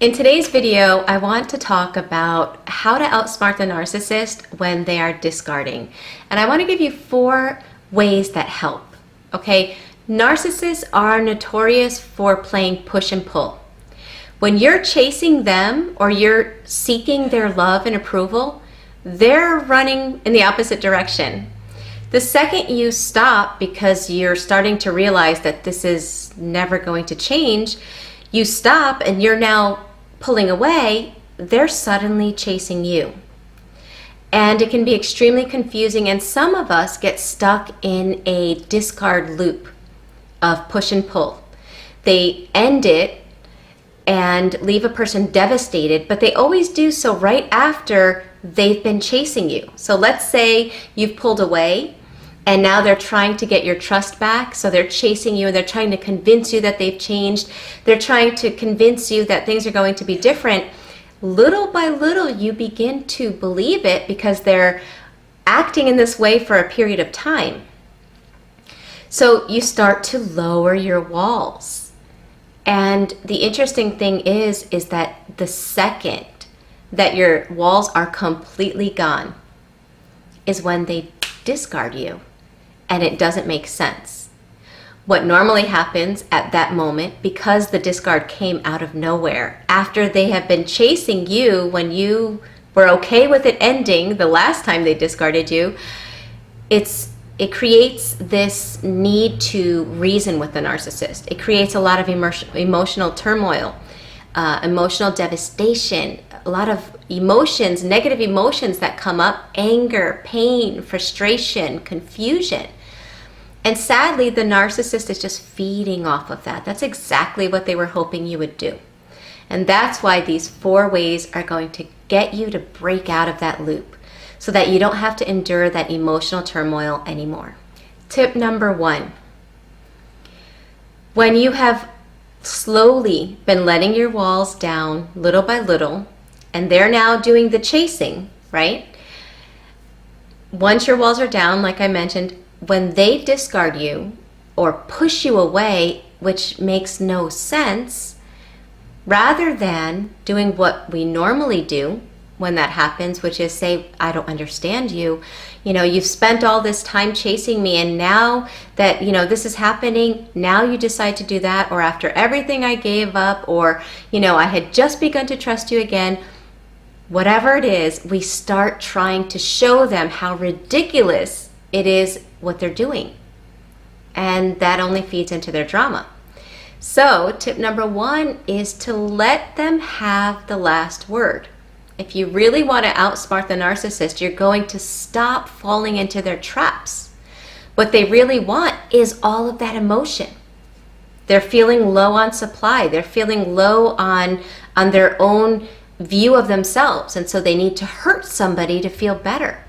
In today's video, I want to talk about how to outsmart the narcissist when they are discarding. And I want to give you 4 ways that help, okay? Narcissists are notorious for playing push and pull. When you're chasing them or you're seeking their love and approval, they're running in the opposite direction. The second you stop because you're starting to realize that this is never going to change, you stop and you're now pulling away, they're suddenly chasing you. And it can be extremely confusing, and some of us get stuck in a discard loop of push and pull. They end it and leave a person devastated, but they always do so right after they've been chasing you. So let's say you've pulled away and now they're trying to get your trust back. So they're chasing you and they're trying to convince you that they've changed. They're trying to convince you that things are going to be different. Little by little, you begin to believe it because they're acting in this way for a period of time. So you start to lower your walls. And the interesting thing is that the second that your walls are completely gone is when they discard you. And it doesn't make sense. What normally happens at that moment, because the discard came out of nowhere, after they have been chasing you when you were okay with it ending the last time they discarded you, it creates this need to reason with the narcissist. It creates a lot of emotional turmoil, emotional devastation, a lot of emotions, negative emotions that come up: anger, pain, frustration, confusion. And sadly, the narcissist is just feeding off of that. That's exactly what they were hoping you would do. And that's why these 4 ways are going to get you to break out of that loop so that you don't have to endure that emotional turmoil anymore. Tip number 1. When you have slowly been letting your walls down little by little, and they're now doing the chasing, right? Once your walls are down, like I mentioned, when they discard you or push you away, which makes no sense, rather than doing what we normally do when that happens, which is say, I don't understand you. You know, you've spent all this time chasing me, and now that, this is happening, now you decide to do that, or after everything I gave up, or, I had just begun to trust you again. Whatever it is, we start trying to show them how ridiculous it is what they're doing. And that only feeds into their drama. So tip number 1 is to let them have the last word. If you really want to outsmart the narcissist, you're going to stop falling into their traps. What they really want is all of that emotion. They're feeling low on supply. They're feeling low on their own view of themselves. And so they need to hurt somebody to feel better.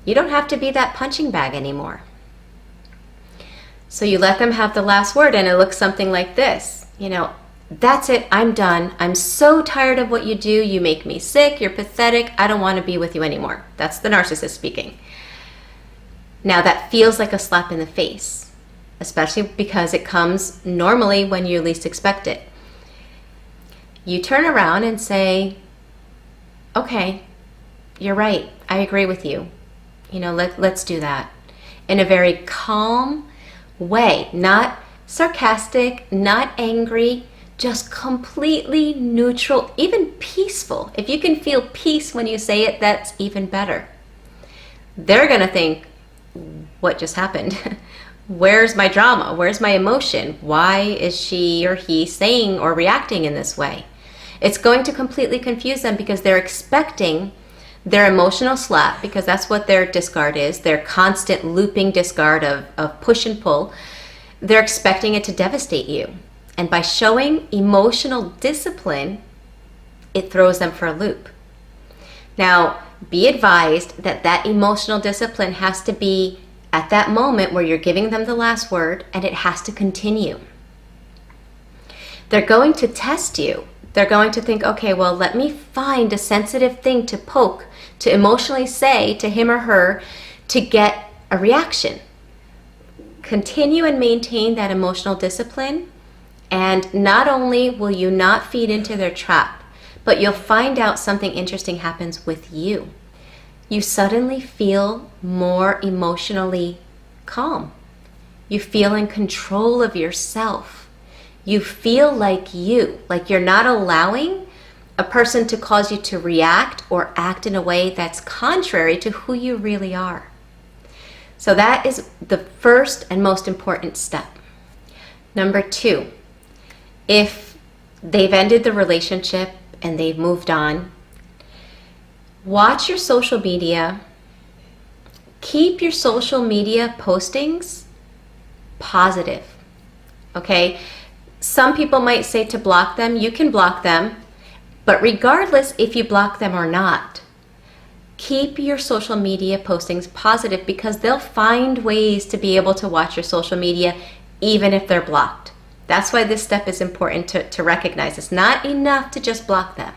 You don't have to be that punching bag anymore. So you let them have the last word, and it looks something like this. That's it, I'm done. I'm so tired of what you do. You make me sick, you're pathetic, I don't want to be with you anymore. That's the narcissist speaking. Now that feels like a slap in the face, especially because it comes normally when you least expect it. You turn around and say, okay, you're right, I agree with you. Let's do that. In a very calm way, not sarcastic, not angry, just completely neutral, even peaceful. If you can feel peace when you say it, that's even better. They're gonna think, what just happened? Where's my drama? Where's my emotion? Why is she or he saying or reacting in this way? It's going to completely confuse them because they're expecting their emotional slap, because that's what their discard is, their constant looping discard of push and pull. They're expecting it to devastate you. And by showing emotional discipline, it throws them for a loop. Now, be advised that that emotional discipline has to be at that moment where you're giving them the last word, and it has to continue. They're going to test you. They're going to think, okay, well, let me find a sensitive thing to poke, to emotionally say to him or her to get a reaction. Continue and maintain that emotional discipline, And not only will you not feed into their trap, but you'll find out something interesting happens with you. You suddenly feel more emotionally calm. You feel in control of yourself. You feel like you're not allowing a person to cause you to react or act in a way that's contrary to who you really are. So that is the first and most important step. Number 2, if they've ended the relationship and they've moved on, watch your social media. Keep your social media postings positive, okay? Some people might say to block them. You can block them, but regardless if you block them or not, keep your social media postings positive, because they'll find ways to be able to watch your social media even if they're blocked. That's why this step is important to recognize. It's not enough to just block them.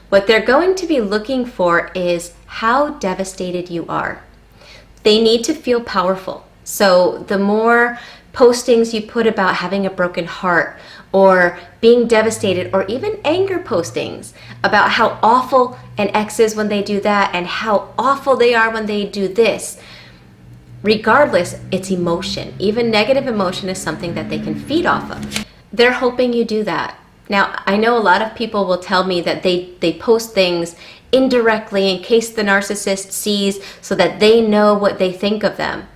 What they're going to be looking for is how devastated you are. They need to feel powerful. So the more postings you put about having a broken heart or being devastated, or even anger postings about how awful an ex is when they do that and how awful they are when they do this, regardless, it's emotion. Even negative emotion is something that they can feed off of. They're hoping you do that. Now, I know a lot of people will tell me that they post things indirectly in case the narcissist sees, so that they know what they think of them.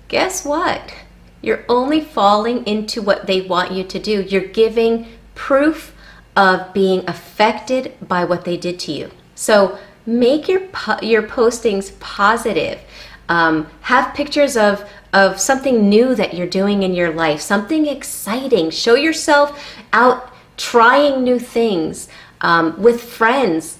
Guess what? You're only falling into what they want you to do. You're giving proof of being affected by what they did to you. So make your postings positive. Have pictures of something new that you're doing in your life, something exciting. Show yourself out trying new things with friends,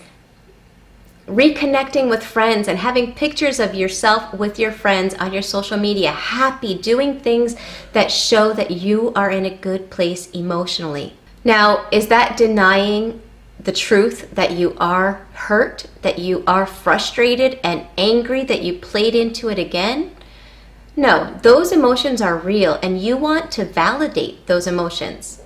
reconnecting with friends, and having pictures of yourself with your friends on your social media, happy, doing things that show that you are in a good place emotionally. Now, is that denying the truth that you are hurt, that you are frustrated and angry, that you played into it again? No, those emotions are real, and you want to validate those emotions.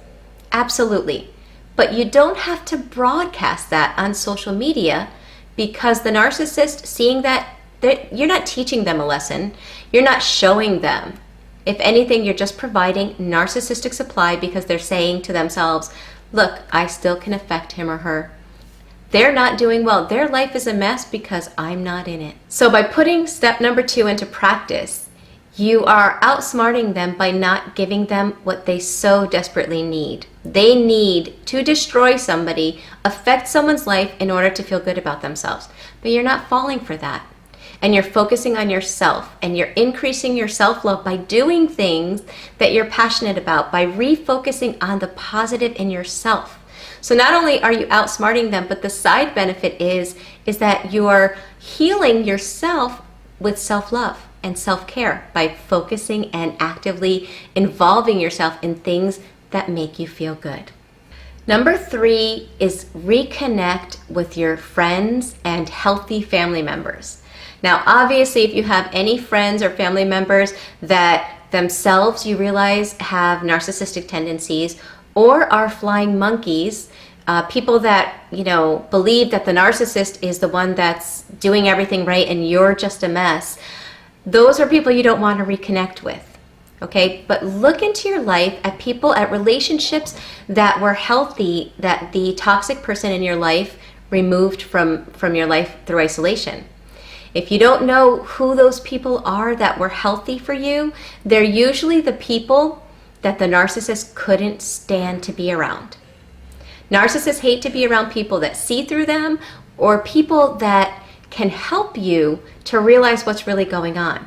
Absolutely. But you don't have to broadcast that on social media, because the narcissist, seeing that, you're not teaching them a lesson. You're not showing them. If anything, you're just providing narcissistic supply, because they're saying to themselves, look, I still can affect him or her. They're not doing well. Their life is a mess because I'm not in it. So by putting step number 2 into practice, you are outsmarting them by not giving them what they so desperately need. They need to destroy somebody, affect someone's life in order to feel good about themselves. But you're not falling for that. And you're focusing on yourself, and you're increasing your self-love by doing things that you're passionate about, by refocusing on the positive in yourself. So not only are you outsmarting them, but the side benefit is that you are healing yourself with self-love and self-care by focusing and actively involving yourself in things that make you feel good. Number 3 is reconnect with your friends and healthy family members. Now, obviously, if you have any friends or family members that themselves you realize have narcissistic tendencies or are flying monkeys, people that, believe that the narcissist is the one that's doing everything right and you're just a mess, those are people you don't want to reconnect with, okay? But look into your life at people, at relationships that were healthy, that the toxic person in your life removed from your life through isolation. If you don't know who those people are that were healthy for you, they're usually the people that the narcissist couldn't stand to be around. Narcissists hate to be around people that see through them, or people that can help you to realize what's really going on.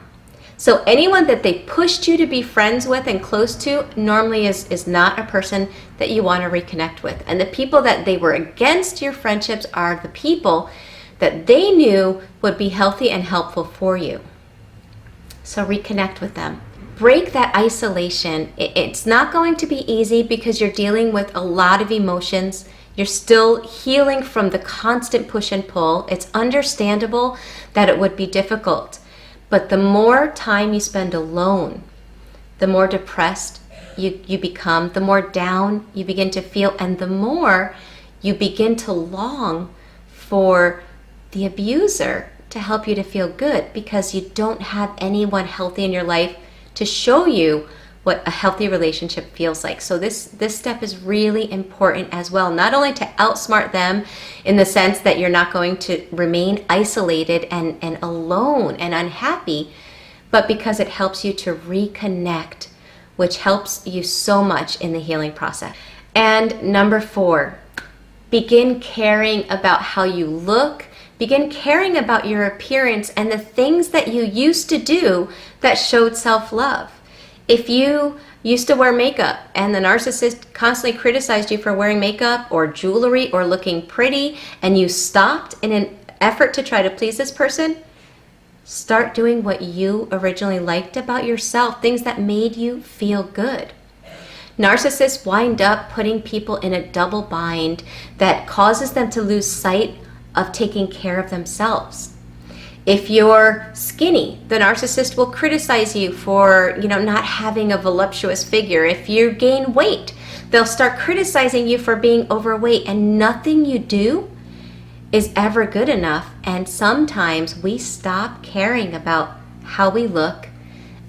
So anyone that they pushed you to be friends with and close to normally is not a person that you want to reconnect with. And the people that they were against your friendships are the people that they knew would be healthy and helpful for you. So reconnect with them. Break that isolation. It's not going to be easy because you're dealing with a lot of emotions. You're still healing from the constant push and pull. It's understandable that it would be difficult. But the more time you spend alone, the more depressed you become, the more down you begin to feel, and the more you begin to long for the abuser to help you to feel good, because you don't have anyone healthy in your life to show you what a healthy relationship feels like. So this step is really important as well, not only to outsmart them in the sense that you're not going to remain isolated and alone and unhappy, but because it helps you to reconnect, which helps you so much in the healing process. And number 4, begin caring about how you look. Begin caring about your appearance and the things that you used to do that showed self-love. If you used to wear makeup and the narcissist constantly criticized you for wearing makeup or jewelry or looking pretty, and you stopped in an effort to try to please this person, start doing what you originally liked about yourself, things that made you feel good. Narcissists wind up putting people in a double bind that causes them to lose sight of taking care of themselves. If you're skinny, the narcissist will criticize you for, not having a voluptuous figure. If you gain weight, they'll start criticizing you for being overweight, and nothing you do is ever good enough. And sometimes we stop caring about how we look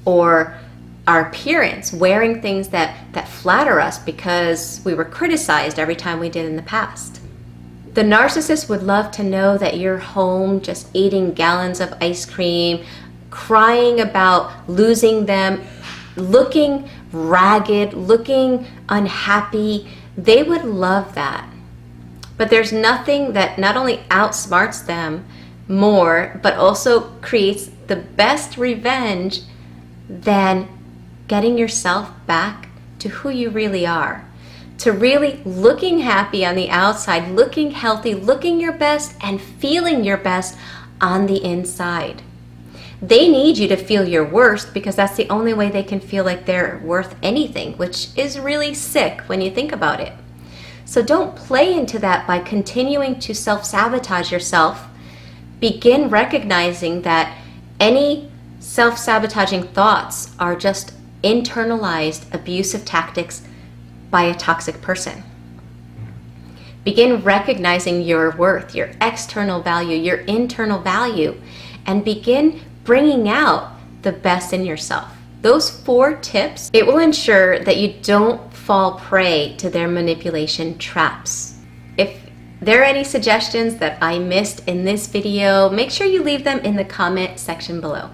or our appearance, wearing things that flatter us because we were criticized every time we did in the past. The narcissist would love to know that you're home just eating gallons of ice cream, crying about losing them, looking ragged, looking unhappy. They would love that. But there's nothing that not only outsmarts them more, but also creates the best revenge than getting yourself back to who you really are. To really looking happy on the outside, looking healthy, looking your best, and feeling your best on the inside. They need you to feel your worst because that's the only way they can feel like they're worth anything, which is really sick when you think about it. So don't play into that by continuing to self-sabotage yourself. Begin recognizing that any self-sabotaging thoughts are just internalized abusive tactics by a toxic person. Begin recognizing your worth, your external value, your internal value, and begin bringing out the best in yourself. Those 4 tips, it will ensure that you don't fall prey to their manipulation traps. If there are any suggestions that I missed in this video, make sure you leave them in the comment section below.